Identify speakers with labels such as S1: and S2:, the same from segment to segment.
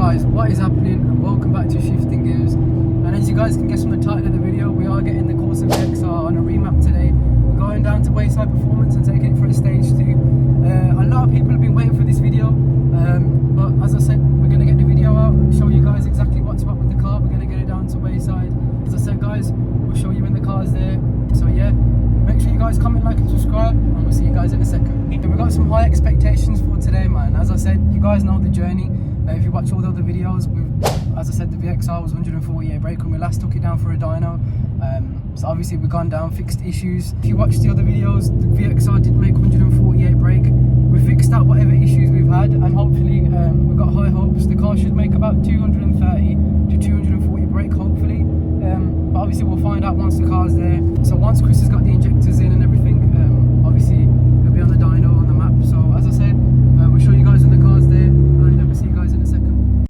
S1: guys, what is happening, and welcome back to Shifting Gears. And as you guys can guess from the title of the video, we are getting the Corsa VXR on a remap today. We're going down to Wayside Performance and taking it for a stage 2. A lot of people have been waiting for this video, but as I said, we're going to get the video out, show you guys exactly what's up with the car. We're going to get it down to Wayside. As I said guys, we'll show you when the car's there. So yeah, make sure you guys comment, like and subscribe, and we'll see you guys in a second. We've got some high expectations for today, man. As I said, you guys know the journey. If you watch all the other videos, as I said, the VXR was 148 brake when we last took it down for a dyno. So obviously we've gone down, fixed issues. If you watch the other videos, the VXR did make 148 brake. We fixed out whatever issues we've had, and hopefully we've got high hopes. The car should make about 230 to 240 brake, hopefully. But obviously we'll find out once the car's there. So once Chris has got the injectors in and everything, obviously we'll be on the dyno, on the map. So as I said, we'll show you guys when the car's there, and we'll see you guys in a second.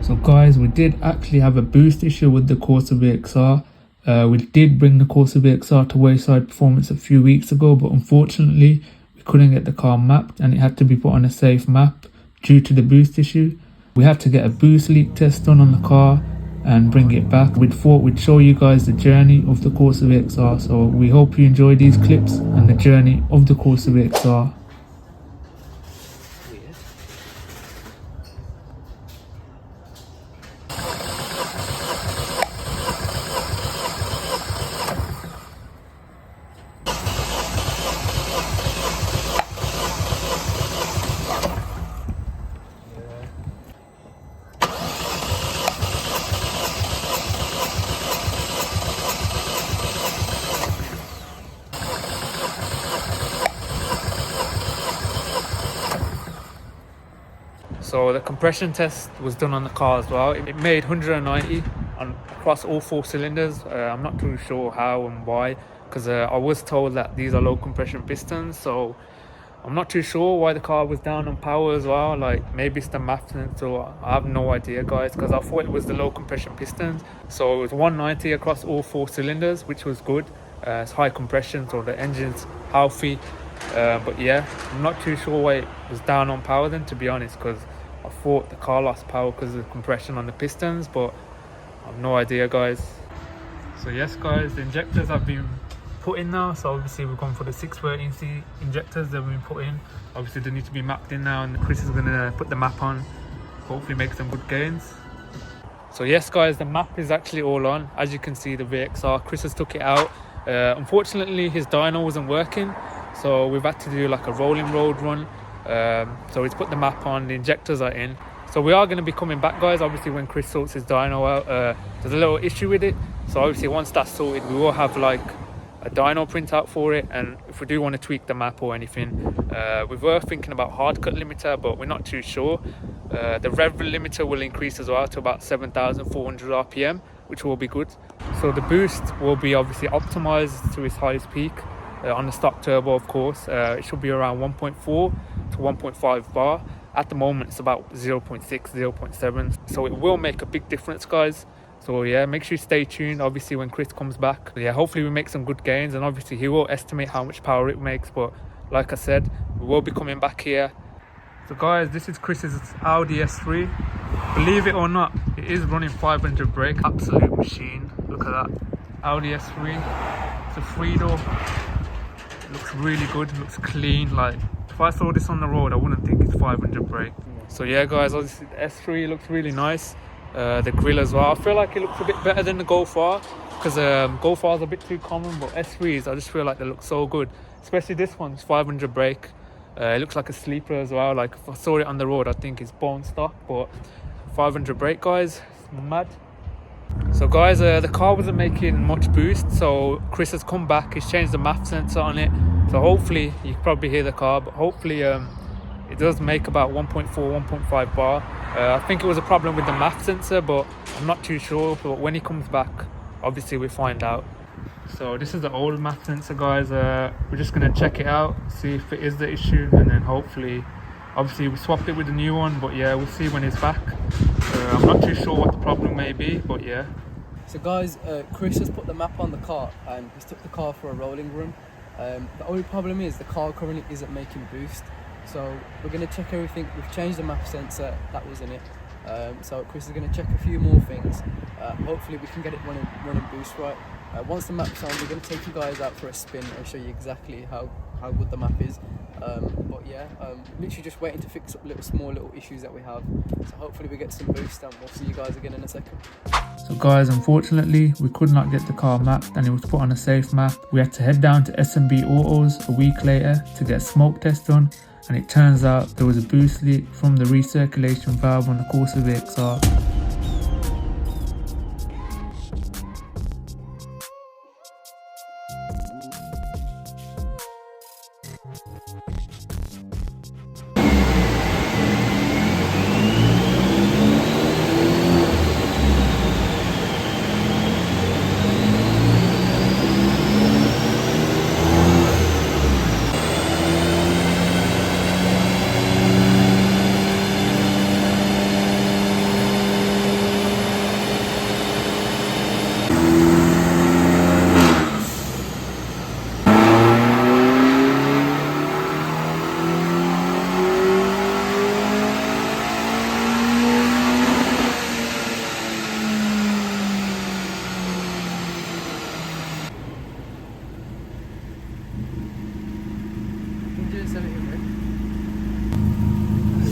S2: So guys, we did actually have a boost issue with the Corsa VXR. We did bring the Corsa VXR to Wayside Performance a few weeks ago, but unfortunately we couldn't get the car mapped and it had to be put on a safe map due to the boost issue. We had to get a boost leak test done on the car and bring it back. We thought we'd show you guys the journey of the Corsa VXR, so we hope you enjoy these clips and the journey of the Corsa VXR. So the compression test was done on the car as well. It made 190 across all 4 cylinders. I'm not too sure how and why, because I was told that these are low compression pistons. So I'm not too sure why the car was down on power as well. Like maybe it's the map sensor. I have no idea guys, because I thought it was the low compression pistons. So it was 190 across all 4 cylinders, which was good. It's high compression, so the engine's healthy. But yeah, I'm not too sure why it was down on power then, to be honest, because I thought the car lost power because of the compression on the pistons, but I have no idea guys. So yes guys, the injectors have been put in now. So obviously we've gone for the 613C injectors that have been put in. Obviously they need to be mapped in now, and Chris is going to put the map on, hopefully make some good gains. So yes guys, the map is actually all on. As you can see, the VXR, Chris has took it out. Unfortunately his dyno wasn't working, so we've had to do like a rolling road run. So he's put the map on, the injectors are in. So we are going to be coming back guys, obviously when Chris sorts his dyno out. There's a little issue with it, so obviously once that's sorted we will have like a dyno printout for it, and if we do want to tweak the map or anything, we were thinking about hard cut limiter, but we're not too sure. The rev limiter will increase as well to about 7,400 RPM, which will be good. So the boost will be obviously optimized to its highest peak on the stock turbo, of course. It should be around 1.4 to 1.5 bar. At the moment it's about 0.6, 0.7, so it will make a big difference guys. So yeah, make sure you stay tuned obviously when Chris comes back. Yeah, hopefully we make some good gains, and obviously he will estimate how much power it makes, but like I said, we will be coming back here. So guys, this is Chris's Audi S3. Believe it or not, it is running 500 brake. Absolute machine. Look at that Audi S3. It's a 3-door. It looks really good, it looks clean. Like if I saw this on the road I wouldn't think it's 500 brake. So yeah guys, obviously the S3 looks really nice. The grille as well, I feel like it looks a bit better than the Golf R, because Golf R is a bit too common, but S3s I just feel like they look so good, especially this one's 500 brake. It looks like a sleeper as well. Like if I saw it on the road I think it's bone stock, but 500 brake guys, it's mad. So guys, the car wasn't making much boost, so Chris has come back, he's changed the map sensor on it, so hopefully you can probably hear the car, but hopefully it does make about 1.4, 1.5 bar. I think it was a problem with the map sensor, but I'm not too sure. But when he comes back, obviously we find out. So this is the old map sensor guys. We're just going to check it out, see if it is the issue, and then hopefully, obviously we swapped it with a new one, but yeah, we'll see when he's back. I'm not too sure what the problem may be, but yeah.
S1: So guys, Chris has put the map on the car and he's took the car for a rolling run. The only problem is the car currently isn't making boost, so we're going to check everything. We've changed the map sensor that was in it, So Chris is going to check a few more things. Hopefully we can get it running boost right. Once the map's on, we're going to take you guys out for a spin and show you exactly how good the map is. But yeah, literally just waiting to fix up small little issues that we have. So hopefully we get some boost, and we'll see you guys again in a second.
S2: So guys, unfortunately we could not get the car mapped and it was put on a safe map. We had to head down to S&B Autos a week later to get a smoke test done, and it turns out there was a boost leak from the recirculation valve on the Corsa VXR.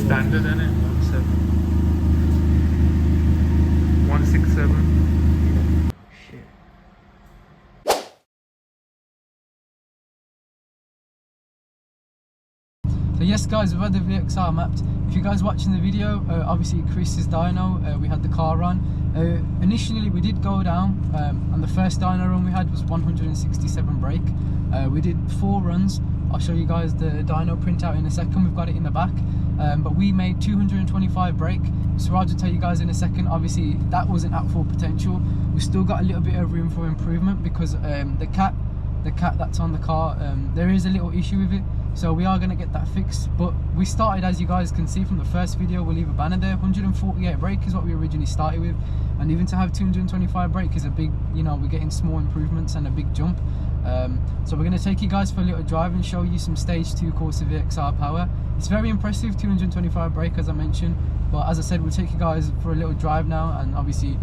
S2: Standard, innit? 167.
S1: Shit. So yes guys, we've had the VXR mapped. If you guys watching the video, obviously Chris's dyno, we had the car run. Initially we did go down, and the first dyno run we had was 167 brake. We did 4 runs. I'll show you guys the dyno printout in a second, we've got it in the back. But we made 225 brake. Suraj will tell you guys in a second, obviously that wasn't at full potential. We still got a little bit of room for improvement because the cat that's on the car, there is a little issue with it. So we are going to get that fixed. But we started, as you guys can see from the first video, we'll leave a banner there, 148 brake is what we originally started with. And even to have 225 brake is a big, you know, we're getting small improvements and a big jump. So we're going to take you guys for a little drive and show you some stage 2 Corsa VXR power. It's very impressive, 225 brake as I mentioned, but as I said, we'll take you guys for a little drive now and obviously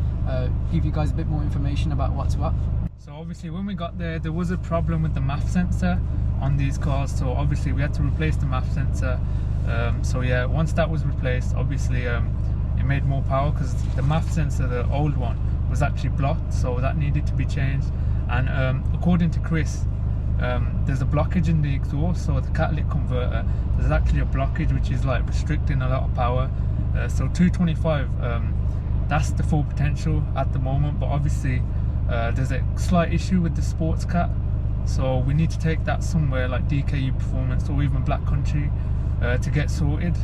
S1: give you guys a bit more information about what's what.
S2: So obviously when we got there was a problem with the MAF sensor on these cars, so obviously we had to replace the MAF sensor. So yeah, once that was replaced, obviously it made more power because the MAF sensor, the old one, was actually blocked, so that needed to be changed. And according to Chris, there's a blockage in the exhaust, so the catalytic converter, there's actually a blockage which is like restricting a lot of power. So 225, that's the full potential at the moment, but obviously there's a slight issue with the sports cat, so we need to take that somewhere like DKU Performance or even Black Country to get sorted.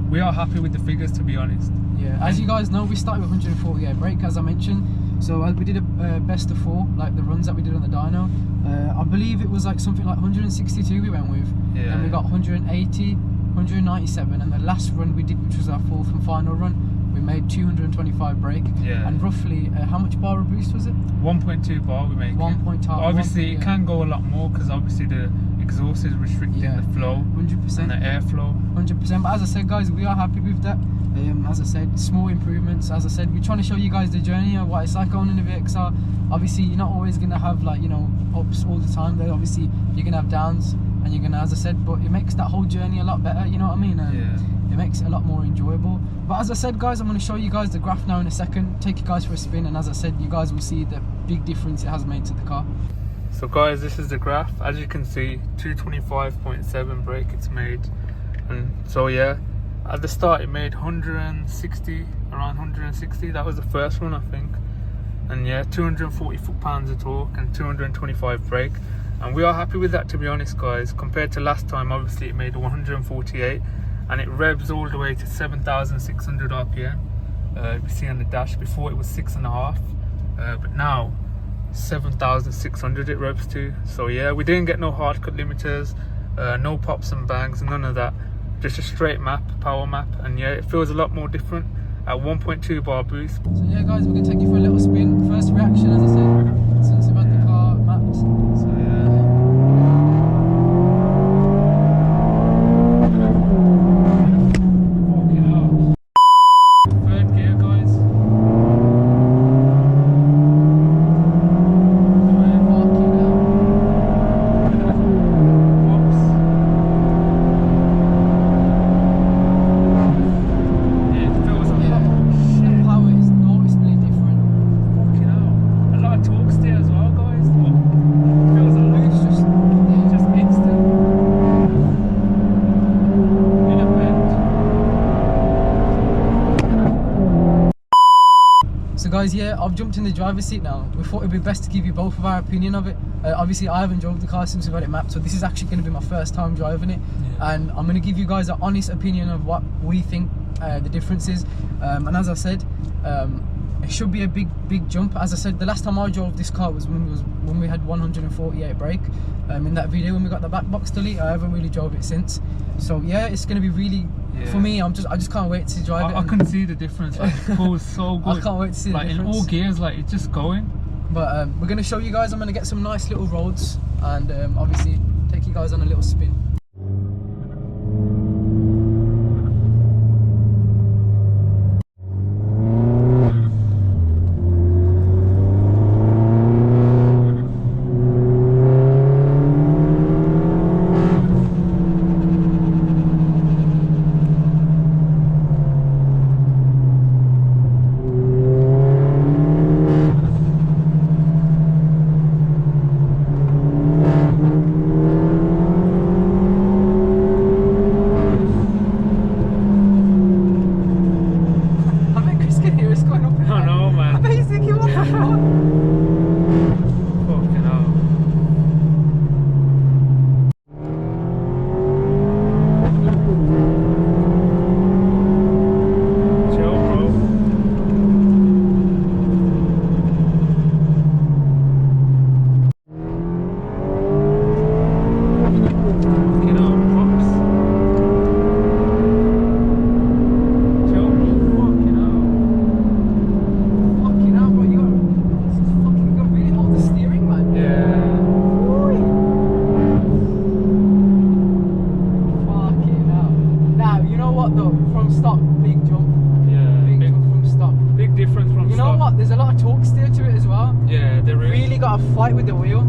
S2: We are happy with the figures, to be honest.
S1: Yeah, as you guys know, we started with 148 brake as I mentioned. So we did a best of 4, like the runs that we did on the dyno. I believe it was like something like 162 we went with.
S2: Yeah.
S1: Then we got 180, 197, and the last run we did, which was our 4th and final run, we made 225 brake.
S2: Yeah.
S1: And roughly, how much bar of boost was it?
S2: 1.2 bar we make.
S1: 1.2.
S2: Obviously it can go a lot more because obviously the exhaust is restricting the flow
S1: 100%.
S2: and the airflow.
S1: 100%. But as I said, guys, we are happy with that. As I said, small improvements. As I said, we're trying to show you guys the journey of what it's like owning a VXR. Obviously, you're not always going to have, like, you know, ups all the time. There, obviously, you're going to have downs, and you're going to, as I said, but it makes that whole journey a lot better. You know what I mean?
S2: Yeah.
S1: It makes it a lot more enjoyable. But as I said, guys, I'm going to show you guys the graph now in a second. Take you guys for a spin, and as I said, you guys will see the big difference it has made to the car.
S2: So guys, this is the graph. As you can see, 225.7 brake it's made, and so yeah, at the start it made 160, around 160. That was the first one, I think. And yeah, 240 foot-pounds of torque and 225 brake, and we are happy with that, to be honest, guys. Compared to last time, obviously it made 148, and it revs all the way to 7,600 RPM. You see on the dash, before it was 6.5, but now 7,600 it revs to. So yeah, we didn't get no hard cut limiters, no pops and bangs, none of that. Just a straight map, power map, and yeah, it feels a lot more different at 1.2 bar boost.
S1: So yeah, guys, we're gonna take you for a little spin. First reaction, as I said, since about the car mapped.
S2: So yeah. Fucking hell. Third gear.
S1: So guys, yeah, I've jumped in the driver's seat now. We thought it'd be best to give you both of our opinion of it. Obviously, I haven't drove the car since we've had it mapped, so this is actually going to be my first time driving it. And I'm going to give you guys an honest opinion of what we think the difference is. And as I said, it should be a big jump. As I said, the last time I drove this car was when we had 148 brake. In that video when we got the back box delete, I haven't really drove it since. So yeah, it's going to be really, for me, I just can't wait to drive it.
S2: I can see the difference. Like, it pulls so good.
S1: I can't wait to see the difference.
S2: In all gears, like it's just going.
S1: But we're going to show you guys. I'm going to get some nice little roads and obviously take you guys on a little spin. There's a lot of torque steer to it as well.
S2: Yeah, there is.
S1: Really got to fight with the wheel.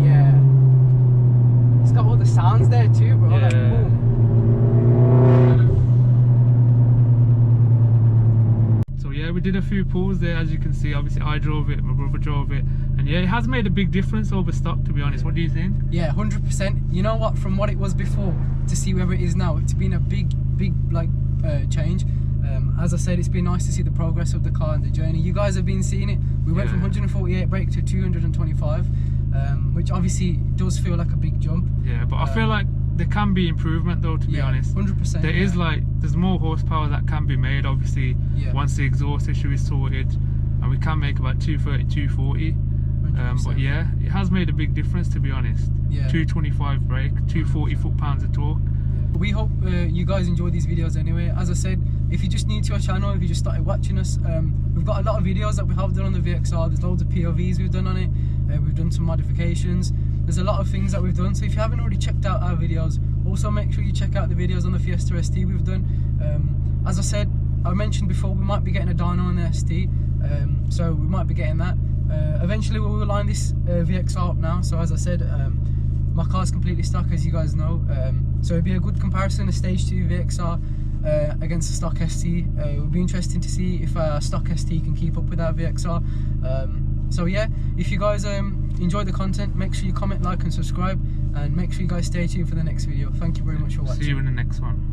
S1: Yeah. It's got all the sounds there too, bro.
S2: Yeah.
S1: Like, boom.
S2: So yeah, we did a few pulls there, as you can see. Obviously I drove it, my brother drove it, and yeah, it has made a big difference over stock, to be honest. What do you think?
S1: Yeah, 100%. You know what, from what it was before to see where it is now, it's been a big like change. As I said, it's been nice to see the progress of the car and the journey. You guys have been seeing it. We went from 148 brake to 225, which obviously does feel like a big jump.
S2: Yeah, but I feel like there can be improvement though, to be honest.
S1: 100%.
S2: There is there's more horsepower that can be made, obviously, once the exhaust issue is sorted, and we can make about 230, 240. But yeah, it has made a big difference, to be honest. 225 brake, 240 foot-pounds of torque.
S1: We hope you guys enjoy these videos anyway. As I said, if you're just new to our channel, if you just started watching us, we've got a lot of videos that we have done on the VXR. There's loads of POVs we've done on it. We've done some modifications. There's a lot of things that we've done. So if you haven't already checked out our videos, also make sure you check out the videos on the Fiesta ST we've done. As I said, I mentioned before, we might be getting a dyno on the ST, so we might be getting that. Eventually we will line this VXR up now. So as I said, my car's completely stock, as you guys know, so it'd be a good comparison, a stage 2 VXR against a stock ST. It would be interesting to see if a stock ST can keep up with our VXR. So yeah, if you guys enjoy the content, make sure you comment, like and subscribe, and make sure you guys stay tuned for the next video. Thank you very much for watching.
S2: See you in the next one.